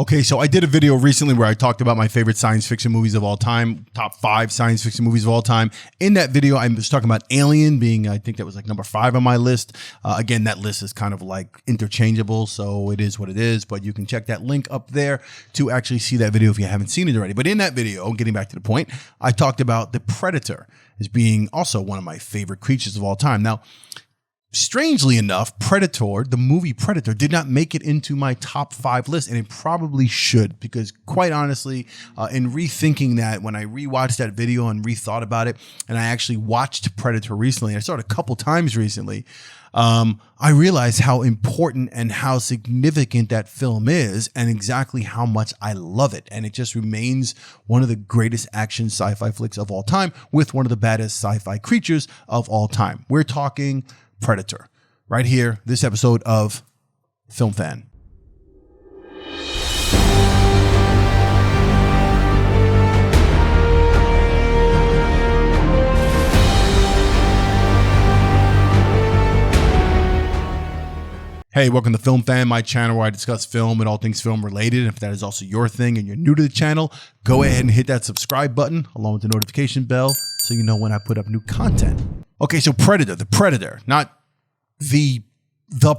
Okay, so I did a video recently where I talked about my favorite science fiction movies of all time, top 5 science fiction movies of all time. In that video, I was talking about Alien being, I think that was like number 5 on my list. Again, that list is kind of like interchangeable, so it is what it is, but you can check that link up there to actually see that video if you haven't seen it already. But in that video, getting back to the point, I talked about the Predator as being also one of my favorite creatures of all time. Now, strangely enough, Predator, the movie Predator, did not make it into my top 5 list, and it probably should, because quite honestly, in rethinking that, when I rewatched that video and rethought about it, and I actually watched Predator recently, I saw it a couple times recently, I realized how important and how significant that film is and exactly how much I love it. And it just remains one of the greatest action sci-fi flicks of all time with one of the baddest sci-fi creatures of all time. We're talking Predator right here, this episode of Film Fan. Hey, welcome to Film Fan, my channel where I discuss film and all things film related. If that is also your thing and you're new to the channel, go ahead and hit that subscribe button along with the notification bell so you know when I put up new content. Okay, so Predator, the Predator, not the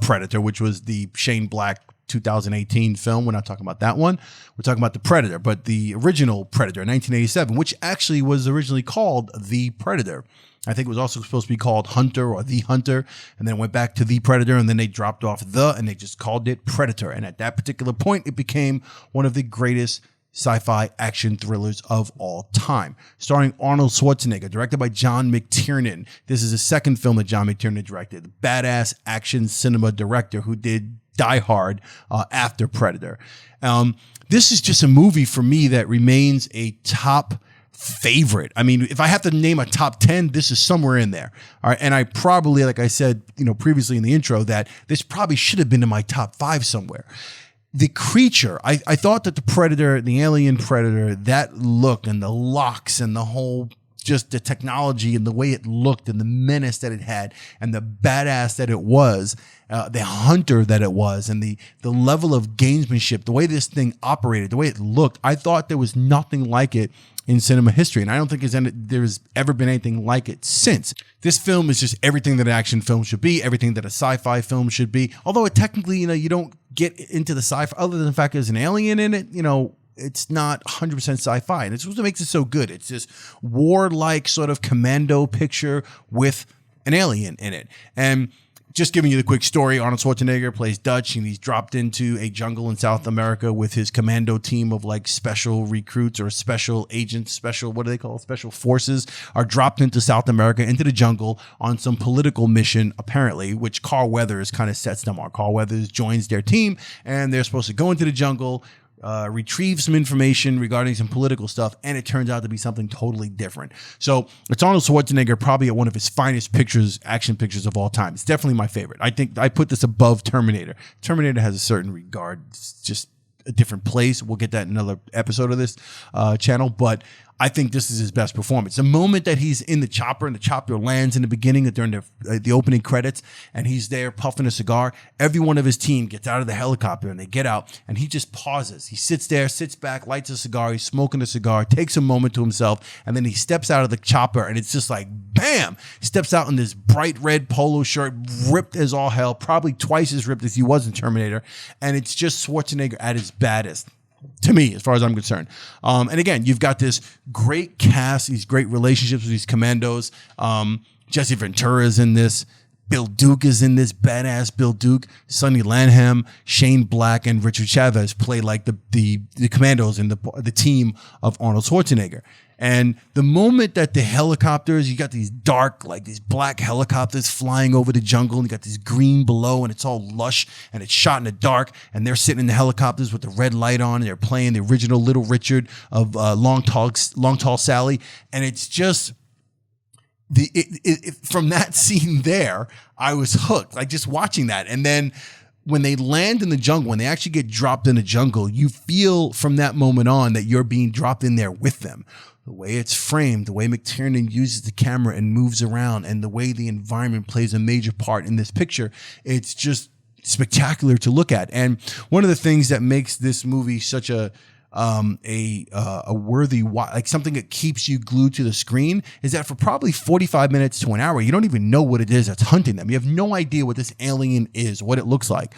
Predator, which was the Shane Black 2018 film. We're not talking about that one. We're talking about the Predator, but the original Predator, 1987, which actually was originally called The Predator. I think it was also supposed to be called Hunter or The Hunter, and then went back to The Predator, and then they dropped off and they just called it Predator. And at that particular point, it became one of the greatest sci-fi action thrillers of all time. Starring Arnold Schwarzenegger, directed by John McTiernan. This is the second film that John McTiernan directed. The badass action cinema director who did Die Hard after Predator. This is just a movie for me that remains a top favorite. I mean, if I have to name a top 10, this is somewhere in there. All right. And I probably, like I said, previously in the intro, that this probably should have been in my top 5 somewhere. The creature, I thought that the Predator, the alien Predator, that look and the locks and the whole, just the technology and the way it looked and the menace that it had and the badass that it was, the hunter that it was, and the level of gamesmanship, the way this thing operated, the way it looked, I thought there was nothing like it in cinema history. And I don't think there's ever been anything like it since. This film is just everything that an action film should be, everything that a sci-fi film should be. Although it technically, you don't get into the sci-fi other than the fact there's an alien in it, it's not 100% sci-fi. And it's what makes it so good. It's this warlike sort of commando picture with an alien in it. And just giving you the quick story, Arnold Schwarzenegger plays Dutch, and he's dropped into a jungle in South America with his commando team of like special recruits or special agents, special forces are dropped into South America, into the jungle on some political mission, apparently, which Carl Weathers kind of sets them on. Carl Weathers joins their team, and they're supposed to go into the jungle, retrieve some information regarding some political stuff, and it turns out to be something totally different. So it's Arnold Schwarzenegger probably at one of his finest action pictures of all time. It's definitely my favorite. I think I put this above Terminator. Terminator has a certain regard. It's just a different place. We'll get that in another episode of this channel, but I think this is his best performance. The moment that he's in the chopper and the chopper lands in the beginning during the opening credits, and he's there puffing a cigar, every one of his team gets out of the helicopter and they get out, and he just pauses. He sits there, sits back, lights a cigar, he's smoking a cigar, takes a moment to himself, and then he steps out of the chopper, and it's just like, bam! He steps out in this bright red polo shirt, ripped as all hell, probably twice as ripped as he was in Terminator, and it's just Schwarzenegger at his baddest, to me, as far as I'm concerned. And again, you've got this great cast, these great relationships with these commandos. Jesse Ventura's in this. Bill Duke is in this, badass Bill Duke. Sonny Lanham, Shane Black, and Richard Chavez play like the commandos and the team of Arnold Schwarzenegger. And the moment that the helicopters, you got these dark, like these black helicopters flying over the jungle, and you got this green below, and it's all lush, and it's shot in the dark, and they're sitting in the helicopters with the red light on, and they're playing the original Little Richard of Long Tall Sally, and it's just from that scene there, I was hooked, like just watching that. And then when they land in the jungle, when they actually get dropped in the jungle, you feel from that moment on that you're being dropped in there with them. The way it's framed, the way McTiernan uses the camera and moves around, and the way the environment plays a major part in this picture, it's just spectacular to look at. And one of the things that makes this movie such a worthy watch, like something that keeps you glued to the screen, is that for probably 45 minutes to an hour, you don't even know what it is that's hunting them. You have no idea what this alien is, what it looks like.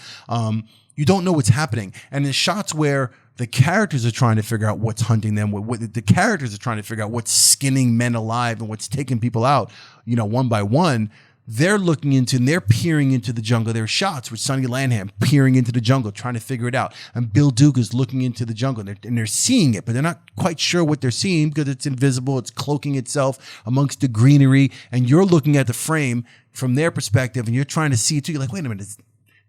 You don't know what's happening. And the shots where the characters are trying to figure out what's hunting them, what the characters are trying to figure out what's skinning men alive and what's taking people out, one by one. They're looking into and they're peering into the jungle. There are shots with Sonny Landham peering into the jungle, trying to figure it out. And Bill Duke is looking into the jungle and they're seeing it, but they're not quite sure what they're seeing because it's invisible. It's cloaking itself amongst the greenery. And you're looking at the frame from their perspective and you're trying to see it too. You're like, wait a minute.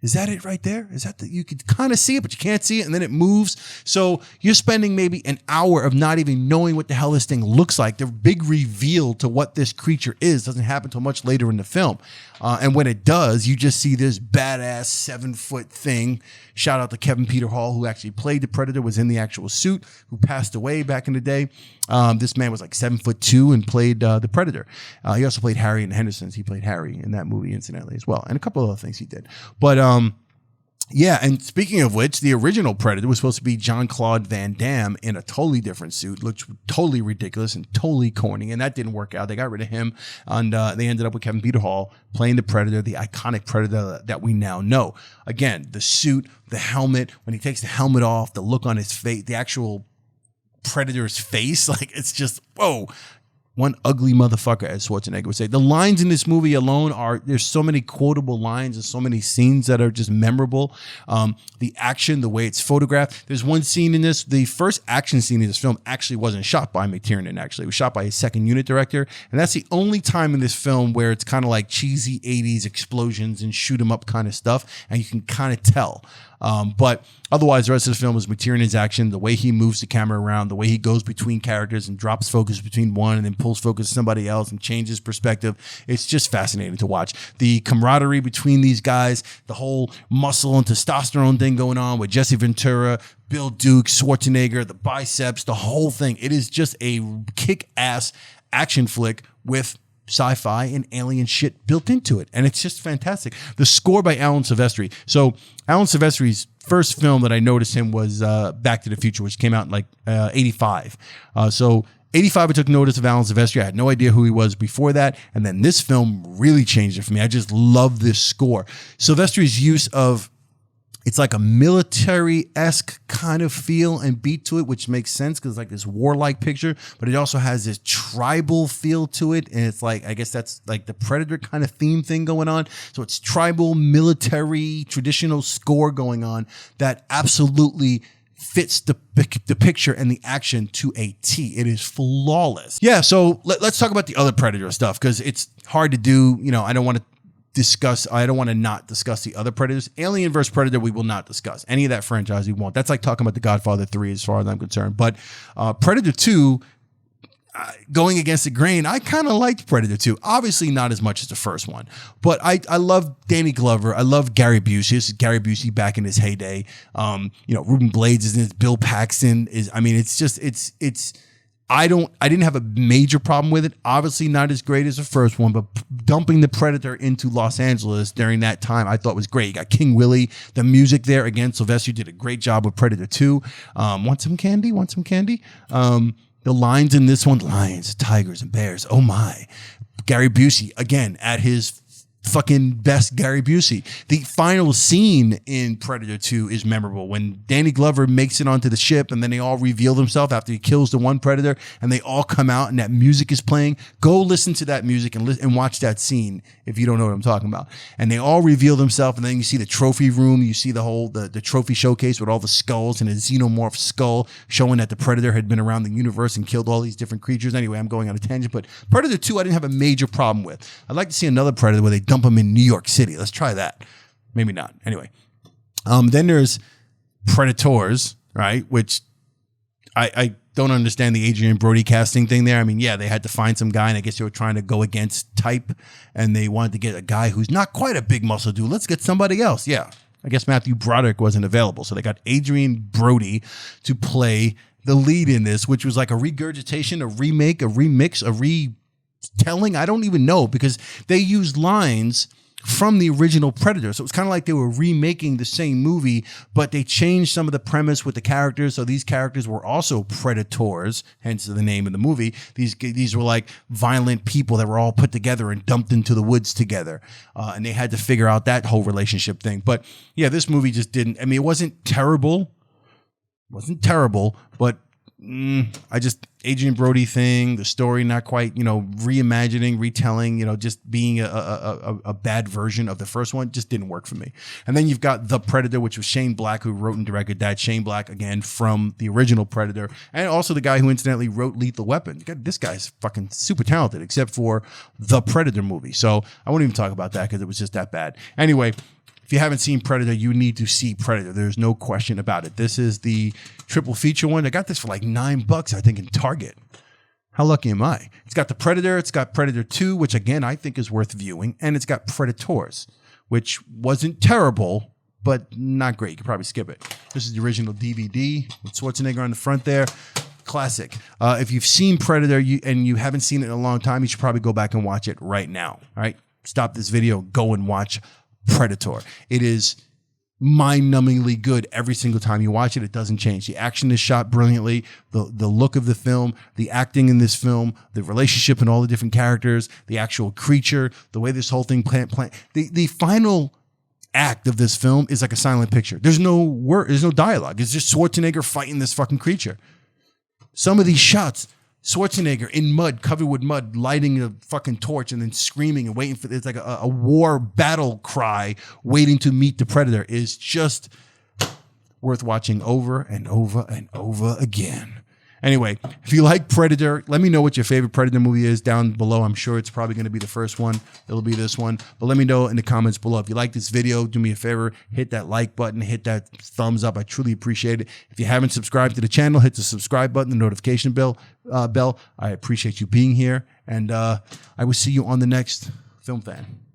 Is that it right there? Is that you could kind of see it, but you can't see it, and then it moves. So you're spending maybe an hour of not even knowing what the hell this thing looks like. The big reveal to what this creature is doesn't happen until much later in the film. And when it does, you just see this badass 7-foot thing. Shout out to Kevin Peter Hall, who actually played the Predator, was in the actual suit, who passed away back in the day. This man was like 7'2" and played the Predator. He also played Harry in Henderson's. He played Harry in that movie, incidentally, as well, and a couple of other things he did. But yeah, and speaking of which, the original Predator was supposed to be Jean-Claude Van Damme in a totally different suit, looked totally ridiculous and totally corny, and that didn't work out. They got rid of him, and they ended up with Kevin Peter Hall playing the Predator, the iconic Predator that we now know. Again, the suit, the helmet, when he takes the helmet off, the look on his face, the actual Predator's face, like it's just, whoa. One ugly motherfucker, as Schwarzenegger would say. The lines in this movie alone there's so many quotable lines and so many scenes that are just memorable. The action, the way it's photographed. There's one scene in this, the first action scene in this film actually wasn't shot by McTiernan, actually. It was shot by his second unit director. And that's the only time in this film where it's kind of like cheesy 80s explosions and shoot 'em up kind of stuff. And you can kind of tell. But otherwise, the rest of the film is McTiernan's action, the way he moves the camera around, the way he goes between characters and drops focus between one and then pulls focus to somebody else and changes perspective. It's just fascinating to watch. The camaraderie between these guys, the whole muscle and testosterone thing going on with Jesse Ventura, Bill Duke, Schwarzenegger, the biceps, the whole thing. It is just a kick-ass action flick with sci-fi and alien shit built into it. And it's just fantastic. The score by Alan Silvestri. So Alan Silvestri's first film that I noticed him was Back to the Future, which came out in like 85. So 85, I took notice of Alan Silvestri. I had no idea who he was before that. And then this film really changed it for me. I just love this score. Silvestri's use of, it's like a military-esque kind of feel and beat to it, which makes sense because it's like this warlike picture, but it also has this tribal feel to it. And it's like, I guess that's like the Predator kind of theme thing going on. So it's tribal, military, traditional score going on that absolutely fits the picture and the action to a T. It is flawless. Yeah, so let's talk about the other Predator stuff because it's hard to do. I don't want to not discuss the other Predators. Alien vs. Predator, we will not discuss. Any of that franchise, we won't. That's like talking about The Godfather 3 as far as I'm concerned. But Predator 2, going against the grain, I kind of liked Predator 2. Obviously not as much as the first one. But I love Danny Glover. I love Gary Busey. This is Gary Busey back in his heyday. Ruben Blades is in it. Bill Paxton is, I didn't have a major problem with it. Obviously not as great as the first one, but dumping the Predator into Los Angeles during that time, I thought was great. You got King Willie, the music there. Again, Silvestri did a great job with Predator 2. Want some candy? Want some candy? The lines in this one, lions, tigers, and bears. Oh my. Gary Busey, again, at his fucking best Gary Busey. The final scene in Predator 2 is memorable when Danny Glover makes it onto the ship and then they all reveal themselves after he kills the one Predator and they all come out and that music is playing. Go listen to that music and watch that scene if you don't know what I'm talking about. And they all reveal themselves and then you see the trophy room. You see the whole, the trophy showcase with all the skulls and a xenomorph skull showing that the Predator had been around the universe and killed all these different creatures. Anyway, I'm going on a tangent, but Predator 2 I didn't have a major problem with. I'd like to see another Predator where they dump him in New York City. Let's try that. Maybe not. Anyway. Then there's Predators, right? Which I don't understand the Adrian Brody casting thing there. Yeah, they had to find some guy and I guess they were trying to go against type and they wanted to get a guy who's not quite a big muscle dude. Let's get somebody else. Yeah. I guess Matthew Broderick wasn't available. So they got Adrian Brody to play the lead in this, which was like a regurgitation, a remake, a remix, a retelling. I don't even know because they used lines from the original Predator. So it was kind of like they were remaking the same movie, but they changed some of the premise with the characters. So these characters were also predators, hence the name of the movie. These were like violent people that were all put together and dumped into the woods together. And they had to figure out that whole relationship thing. But yeah, this movie just didn't, I mean, it wasn't terrible. But Adrian Brody thing, the story not quite, reimagining, retelling, just being a bad version of the first one just didn't work for me. And then you've got The Predator, which was Shane Black, who wrote and directed that. Shane Black, again, from the original Predator, and also the guy who incidentally wrote Lethal Weapon. This guy's fucking super talented, except for the Predator movie. So I won't even talk about that because it was just that bad. Anyway, if you haven't seen Predator, you need to see Predator. There's no question about it. This is the triple feature one. I got this for like $9, I think, in Target. How lucky am I? It's got The Predator. It's got Predator 2, which again, I think is worth viewing. And it's got Predators, which wasn't terrible, but not great. You could probably skip it. This is the original DVD with Schwarzenegger on the front there. Classic. If you've seen Predator and you haven't seen it in a long time, you should probably go back and watch it right now. All right? Stop this video. Go and watch Predator. It is mind-numbingly good every single time you watch it. It doesn't change. The action is shot brilliantly. The look of the film, the acting in this film, the relationship and all the different characters, the actual creature, the way this whole thing the final act of this film is like a silent picture. There's no word, there's no dialogue. It's just Schwarzenegger fighting this fucking creature. Some of these shots, Schwarzenegger in mud, covered with mud, lighting a fucking torch and then screaming and waiting for, it's like a war battle cry waiting to meet the Predator, is just worth watching over and over and over again. Anyway, if you like Predator, let me know what your favorite Predator movie is down below. I'm sure it's probably going to be the first one. It'll be this one. But let me know in the comments below. If you like this video, do me a favor, hit that like button, hit that thumbs up. I truly appreciate it. If you haven't subscribed to the channel, hit the subscribe button, the notification bell. I appreciate you being here. And I will see you on the next Film Fan.